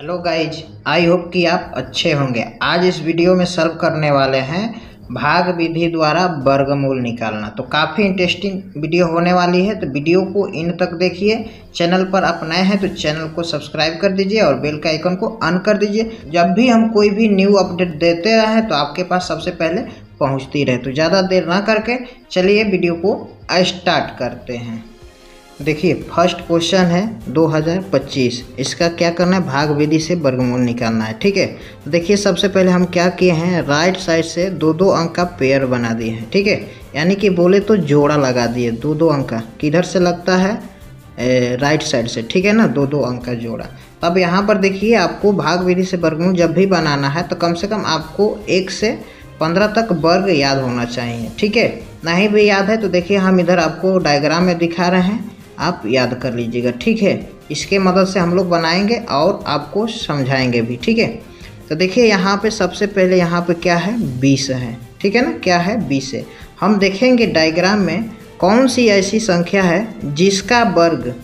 Hello guys, I hope कि आप अच्छे होंगे। आज इस वीडियो में सॉल्व करने वाले हैं भाग विधि द्वारा वर्गमूल निकालना। तो काफ़ी इंटरेस्टिंग वीडियो होने वाली है, तो वीडियो को इन तक देखिए। चैनल पर आप नए हैं तो चैनल को सब्सक्राइब कर दीजिए और बेल का आइकन को ऑन कर दीजिए। जब भी हम कोई भी न्यू अपडेट देते रहें तो आपके पास सबसे पहले पहुँचती रहे। तो ज़्यादा देर ना करके चलिए वीडियो को स्टार्ट करते हैं। देखिए, फर्स्ट क्वेश्चन है 2025। इसका क्या करना है, भाग विधि से वर्गमूल निकालना है। ठीक है, देखिए सबसे पहले हम क्या किए हैं, राइट साइड से दो दो अंक का पेयर बना दिए हैं। ठीक है, यानी कि बोले तो जोड़ा लगा दिए। दो दो अंक का किधर से लगता है, राइट साइड से। ठीक है ना, दो दो अंक का जोड़ा। अब यहाँ पर देखिए, आपको भाग विधि से वर्गमूल जब भी बनाना है तो कम से कम आपको 1 से 15 तक वर्ग याद होना चाहिए। ठीक है, नहीं भी याद है तो देखिए हम इधर आपको डायग्राम में दिखा रहे हैं, आप याद कर लीजिएगा। ठीक है, इसके मदद से हम लोग बनाएंगे और आपको समझाएंगे भी। ठीक है, तो देखिए यहाँ पे सबसे पहले यहाँ पे क्या है, 20 है। ठीक है ना, क्या है, 20 है। हम देखेंगे डायग्राम में कौन सी ऐसी संख्या है जिसका वर्ग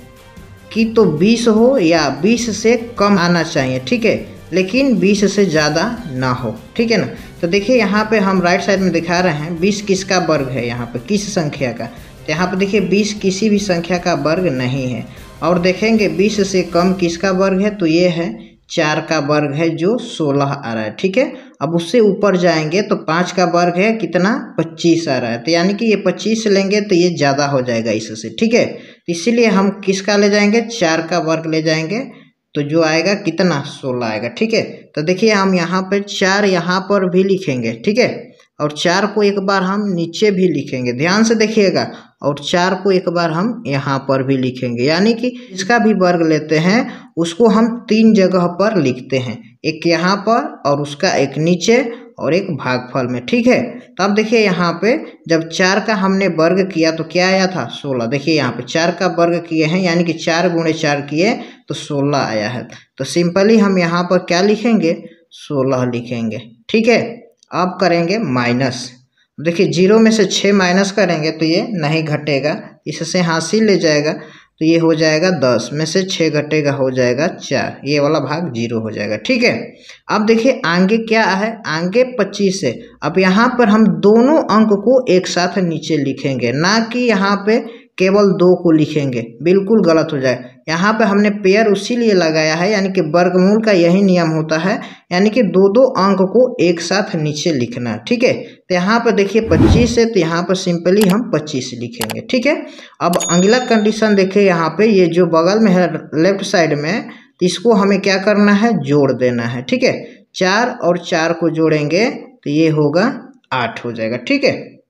की तो 20 हो या 20 से कम आना चाहिए। ठीक है, लेकिन 20 से ज़्यादा ना हो। ठीक है ना, तो देखिए यहाँ पे हम राइट साइड में दिखा रहे हैं 20 किसका वर्ग है, यहाँ पे किस संख्या का। तो यहाँ पे देखिए 20 किसी भी संख्या का वर्ग नहीं है। और देखेंगे 20 से कम किसका वर्ग है, तो ये है 4 का वर्ग है जो 16 आ रहा है। ठीक है, अब उससे ऊपर जाएंगे तो 5 का वर्ग है कितना, 25 आ रहा है। तो यानी कि ये 25 लेंगे तो ये ज़्यादा हो जाएगा इससे। ठीक है, तो इसीलिए हम किसका ले जाएंगे, 4 का वर्ग ले जाएंगे, तो जो आएगा कितना, 16 आएगा। ठीक है, तो देखिए हम यहाँ पर 4 यहाँ पर भी लिखेंगे। ठीक है, और 4 को एक बार हम नीचे भी लिखेंगे, ध्यान से देखिएगा। और 4 को एक बार हम यहाँ पर भी लिखेंगे, यानी कि इसका भी वर्ग लेते हैं उसको हम 3 जगह पर लिखते हैं, एक यहाँ पर और उसका एक नीचे और एक भागफल में। ठीक है, तो अब देखिए यहाँ पे जब 4 का हमने वर्ग किया तो क्या आया था, 16। देखिए यहाँ पे 4 का वर्ग किए हैं, यानी कि 4 गुणे 4 किए तो 16 आया है। तो सिंपली हम यहाँ पर क्या लिखेंगे, 16 लिखेंगे। ठीक है, अब करेंगे माइनस। देखिए 0 में से 6 माइनस करेंगे तो ये नहीं घटेगा, इससे हासिल ले जाएगा तो ये हो जाएगा 10 में से 6 घटेगा, हो जाएगा 4। ये वाला भाग 0 हो जाएगा। ठीक है, अब देखिए आगे क्या है, आगे 25 है। अब यहाँ पर हम दोनों अंक को एक साथ नीचे लिखेंगे, ना कि यहाँ पे केवल 2 को लिखेंगे, बिल्कुल गलत हो जाए। यहाँ पे हमने पेयर उसीलिए लगाया है, यानी कि वर्गमूल का यही नियम होता है, यानी कि दो दो अंक को एक साथ नीचे लिखना। ठीक है, तो यहाँ पर देखिए 25 है तो यहाँ पर सिंपली हम 25 लिखेंगे। ठीक है, अब अगला कंडीशन देखिए, यहाँ पे ये जो बगल में है लेफ्ट साइड में, इसको हमें क्या करना है, जोड़ देना है। ठीक है, 4 और 4 को जोड़ेंगे तो ये होगा 8 हो जाएगा। ठीक है,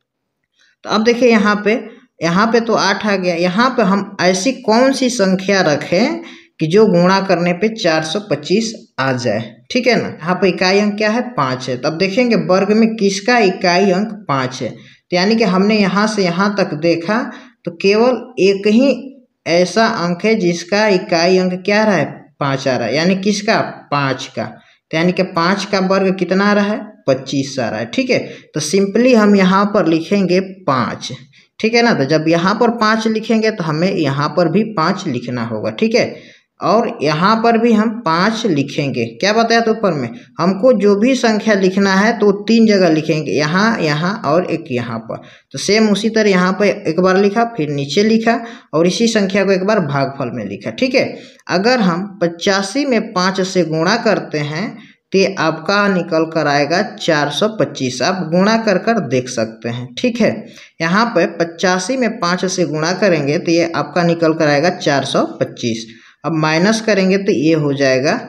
तो अब देखिए यहाँ पे तो 8 आ गया। यहाँ पे हम ऐसी कौन सी संख्या रखें कि जो गुणा करने पे 425 आ जाए। ठीक है ना, यहाँ पे इकाई अंक क्या है, 5 है। तब देखेंगे वर्ग में किसका इकाई अंक 5 है, तो यानी कि हमने यहाँ से यहाँ तक देखा तो केवल एक ही ऐसा अंक है जिसका इकाई अंक क्या रहा है, 5 आ रहा है, यानी किसका, 5 का। तो यानी कि 5 का वर्ग कितना आ रहा है, 25 आ रहा है। ठीक है, तो सिंपली हम यहाँ पर लिखेंगे 5। ठीक है ना, तो जब यहाँ पर 5 लिखेंगे तो हमें यहाँ पर भी 5 लिखना होगा। ठीक है, और यहाँ पर भी हम 5 लिखेंगे। क्या बताया तो ऊपर में हमको जो भी संख्या लिखना है तो 3 जगह लिखेंगे, यहाँ, यहाँ और एक यहाँ पर। तो सेम उसी तरह यहाँ पर एक बार लिखा, फिर नीचे लिखा और इसी संख्या को एक बार भागफल में लिखा। ठीक है, अगर हम 85 में 5 से गुणा करते हैं तो आपका निकल कर आएगा 425। आप गुणा कर कर देख सकते हैं। ठीक है, यहाँ पे 85 में 5 से गुणा करेंगे तो ये आपका निकल कर आएगा 425। अब माइनस करेंगे तो ये हो जाएगा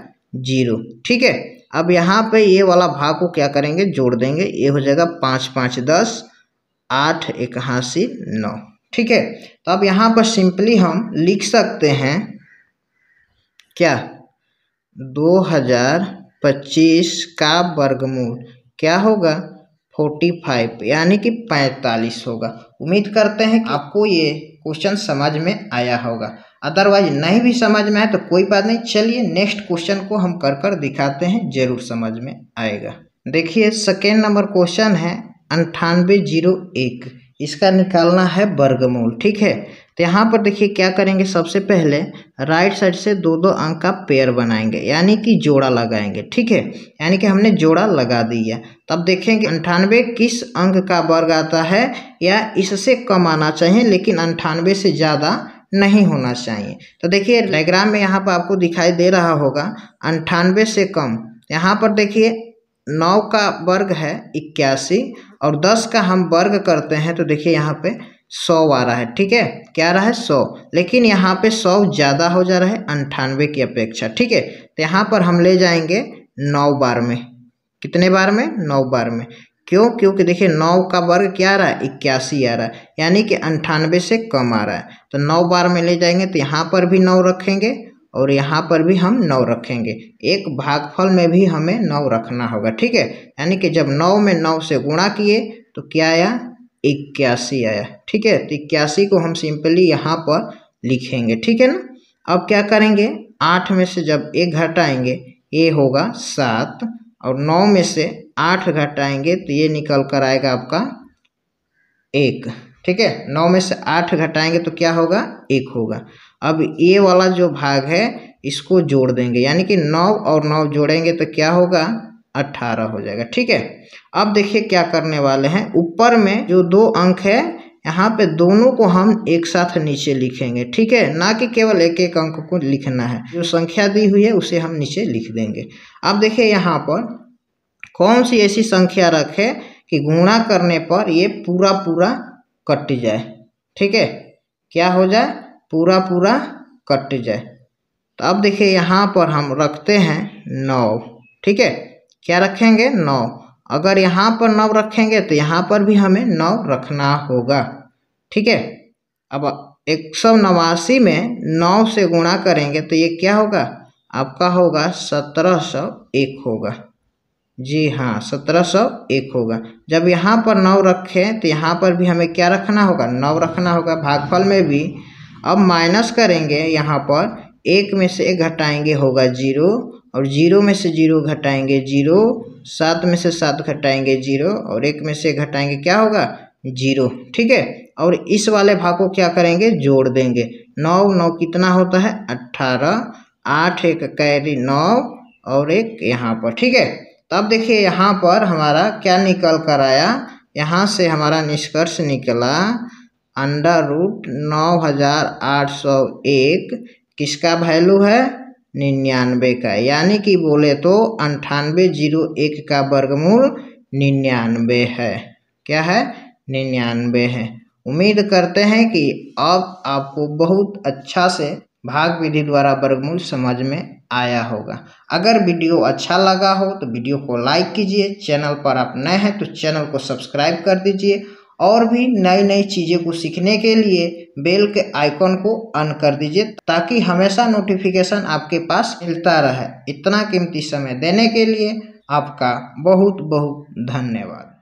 0। ठीक है, अब यहाँ पे ये वाला भाग को क्या करेंगे, जोड़ देंगे, ये हो जाएगा 5 5 10, 8 81 9। ठीक है, तो अब यहाँ पर सिंपली हम लिख सकते हैं क्या, 2025 का वर्गमूल क्या होगा, 45, यानी कि 45 होगा। उम्मीद करते हैं कि आपको ये क्वेश्चन समझ में आया होगा। अदरवाइज नहीं भी समझ में आए तो कोई बात नहीं, चलिए नेक्स्ट क्वेश्चन को हम कर कर दिखाते हैं, जरूर समझ में आएगा। देखिए सेकेंड नंबर क्वेश्चन है 9801। इसका निकालना है वर्गमूल। ठीक है, तो यहाँ पर देखिए क्या करेंगे, सबसे पहले राइट साइड से दो दो अंक का पेयर बनाएंगे, यानी कि जोड़ा लगाएंगे। ठीक है, यानी कि हमने जोड़ा लगा दिया। तब देखेंगे 98 किस अंक का वर्ग आता है, या इससे कम आना चाहिए, लेकिन 98 से ज़्यादा नहीं होना चाहिए। तो देखिए डायग्राम में यहाँ पर आपको दिखाई दे रहा होगा 98 से कम। यहाँ पर देखिए 9 का वर्ग है 81, और 10 का हम वर्ग करते हैं तो देखिए यहाँ पे 100 आ रहा है। ठीक है, क्या आ रहा है 100, लेकिन यहाँ पे 100 ज़्यादा हो जा रहा है 98 की अपेक्षा। ठीक है, तो यहाँ पर हम ले जाएंगे 9 बार में। कितने बार में? 9 बार में। क्यों? क्योंकि देखिए 9 का वर्ग क्या आ रहा है, 81 आ रहा है, यानी कि 98 से कम आ रहा है। तो 9 बार में ले जाएंगे तो यहाँ पर भी 9 रखेंगे और यहाँ पर भी हम 9 रखेंगे। एक भागफल में भी हमें 9 रखना होगा। ठीक है, यानी कि जब 9 में 9 से गुणा किए तो क्या आया, 81 आया। ठीक है, तो 81 को हम सिंपली यहाँ पर लिखेंगे। ठीक है ना। अब क्या करेंगे, 8 में से जब 1 घटाएंगे ये होगा 7, और 9 में से 8 घटाएंगे तो ये निकल कर आएगा आपका 1। ठीक है, 9 में से 8 घटाएंगे तो क्या होगा, 1 होगा। अब ये वाला जो भाग है इसको जोड़ देंगे, यानी कि 9 और 9 जोड़ेंगे तो क्या होगा, 18 हो जाएगा। ठीक है, अब देखिए क्या करने वाले हैं, ऊपर में जो 2 अंक है यहाँ पे दोनों को हम एक साथ नीचे लिखेंगे। ठीक है, ना कि केवल एक एक अंक को लिखना है, जो संख्या दी हुई है उसे हम नीचे लिख देंगे। अब देखिए यहाँ पर कौन सी ऐसी संख्या रखे कि गुणा करने पर ये पूरा पूरा कट जाए। ठीक है, क्या हो जाए, पूरा पूरा कट जाए। तो अब देखिए यहाँ पर हम रखते हैं 9। ठीक है, क्या रखेंगे, 9। अगर यहाँ पर 9 रखेंगे तो यहाँ पर भी हमें 9 रखना होगा। ठीक है, अब 189 में 9 से गुणा करेंगे तो ये क्या होगा, आपका होगा 1701 होगा। जी हाँ, 1701 होगा। जब यहाँ पर 9 रखें तो यहाँ पर भी हमें क्या रखना होगा, 9 रखना होगा भागफल में भी। अब माइनस करेंगे, यहाँ पर 1 में से 1 घटाएंगे होगा 0, और 0 में से 0 घटाएंगे 0, 7 में से 7 घटाएंगे 0, और 1 में से घटाएंगे क्या होगा, 0। ठीक है, और इस वाले भाग को क्या करेंगे, जोड़ देंगे। 9 9 कितना होता है, 18, 8 1 कैरी 9, और 1 यहाँ पर। ठीक है, तब देखिए यहाँ पर हमारा क्या निकल कर आया, यहाँ से हमारा निष्कर्ष निकला √9801 किसका वैल्यू है, 99 का, यानी कि बोले तो 9801 का वर्गमूल 99 है। क्या है, 99 है। उम्मीद करते हैं कि अब आपको बहुत अच्छा से भाग विधि द्वारा वर्गमूल समझ में आया होगा। अगर वीडियो अच्छा लगा हो तो वीडियो को लाइक कीजिए, चैनल पर आप नए हैं तो चैनल को सब्सक्राइब कर दीजिए, और भी नई नई चीज़ें को सीखने के लिए बेल के आइकॉन को ऑन कर दीजिए, ताकि हमेशा नोटिफिकेशन आपके पास मिलता रहे। इतना कीमती समय देने के लिए आपका बहुत बहुत धन्यवाद।